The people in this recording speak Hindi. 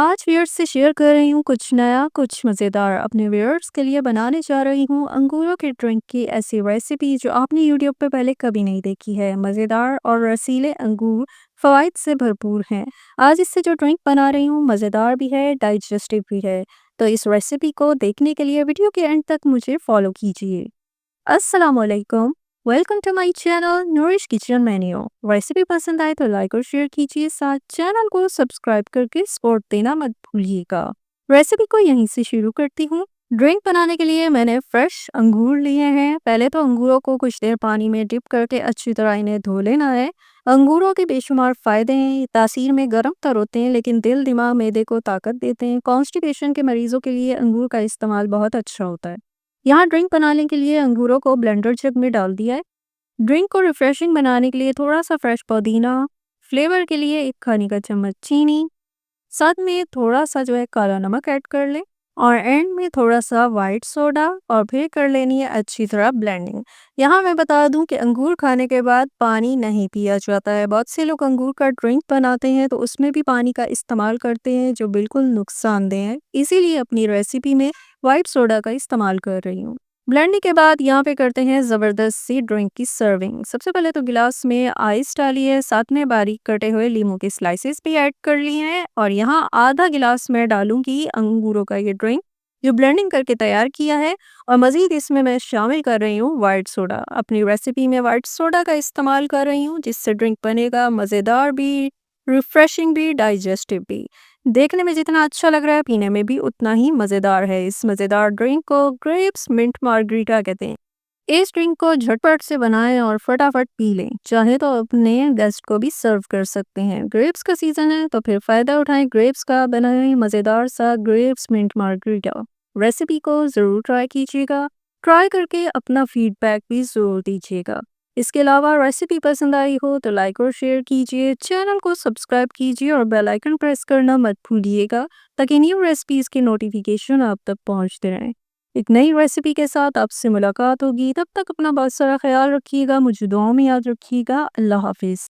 आज व्यूअर्स से शेयर कर रही हूँ कुछ नया, कुछ मज़ेदार अपने व्यूअर्स के लिए बनाने जा रही हूँ अंगूरों के ड्रिंक की ऐसी रेसिपी जो आपने यूट्यूब पे पहले कभी नहीं देखी है। मज़ेदार और रसीले अंगूर फ़वाइद से भरपूर हैं। आज इससे जो ड्रिंक बना रही हूँ मज़ेदार भी है, डाइजेस्टिव भी है। तो इस रेसिपी को देखने के लिए वीडियो के एंड तक मुझे फॉलो कीजिए। अस्सलामुअलैकुम, welcome to my channel Nourish Kitchen Menu. Recipe पसंद आए तो लाइक और शेयर कीजिए, साथ चैनल को सब्सक्राइब करके सपोर्ट देना मत भूलिएगा। रेसिपी को यहीं से शुरू करती हूँ। ड्रिंक बनाने के लिए मैंने फ्रेश अंगूर लिए हैं। पहले तो अंगूरों को कुछ देर पानी में डिप करके अच्छी तरह इन्हें धो लेना है। अंगूरों के बेशुमार फायदे हैं, तासीर में गर्म तर होते हैं लेकिन दिल दिमाग मैदे को ताकत देते हैं। कॉन्स्टिपेशन के मरीजों के लिए अंगूर का इस्तेमाल बहुत अच्छा होता है। यहाँ ड्रिंक बनाने के लिए अंगूरों को ब्लेंडर जग में डाल दिया है। ड्रिंक को रिफ्रेशिंग बनाने के लिए थोड़ा सा फ्रेश पुदीना, फ्लेवर के लिए 1 खाने का चम्मच चीनी, साथ में थोड़ा सा जो है काला नमक ऐड कर लें और एंड में थोड़ा सा वाइट सोडा और फिर कर लेनी है अच्छी तरह ब्लेंडिंग। यहाँ मैं बता दूं कि अंगूर खाने के बाद पानी नहीं पिया जाता है। बहुत से लोग अंगूर का ड्रिंक बनाते हैं तो उसमें भी पानी का इस्तेमाल करते हैं जो बिल्कुल नुकसानदेह है। इसीलिए अपनी रेसिपी में वाइट सोडा का इस्तेमाल कर रही हूँ। ब्लेंडिंग के बाद यहाँ पे करते हैं ज़बरदस्त सी ड्रिंक की सर्विंग। सबसे पहले तो गिलास में आइस डालिए, साथ में बारीक कटे हुए लीमू के स्लाइसेस भी ऐड कर लिए हैं और यहाँ आधा गिलास में डालूंगी अंगूरों का ये ड्रिंक जो ब्लेंडिंग करके तैयार किया है। और मज़ीद इसमें मैं शामिल कर रही हूँ वाइट सोडा। अपनी रेसिपी में वाइट सोडा का इस्तेमाल कर रही हूँ जिससे ड्रिंक बनेगा मज़ेदार भी, रिफ्रेशिंग भी, डाइजेस्टिव भी। देखने में जितना अच्छा लग रहा है पीने में भी उतना ही मज़ेदार है। इस मज़ेदार ड्रिंक को ग्रेप्स मिंट मार्गरीटा कहते हैं। इस ड्रिंक को झटपट से बनाएं और फटाफट पी लें। चाहे तो अपने गेस्ट को भी सर्व कर सकते हैं। ग्रेप्स का सीज़न है तो फिर फ़ायदा उठाएं ग्रेप्स का। बनाएं मज़ेदार सा ग्रेप्स मिंट मार्गरीटा। रेसिपी को ज़रूर ट्राई कीजिएगा। ट्राई करके अपना फीडबैक भी ज़रूर दीजिएगा। इसके अलावा रेसिपी पसंद आई हो तो लाइक और शेयर कीजिए, चैनल को सब्सक्राइब कीजिए और बेल आइकन प्रेस करना मत भूलिएगा ताकि न्यू रेसिपीज़ के नोटिफिकेशन आप तक पहुंचते रहें। एक नई रेसिपी के साथ आपसे मुलाकात होगी, तब तक अपना बहुत सारा ख्याल रखिएगा, मुझे दुआओं में याद रखिएगा। अल्लाह हाफिज़।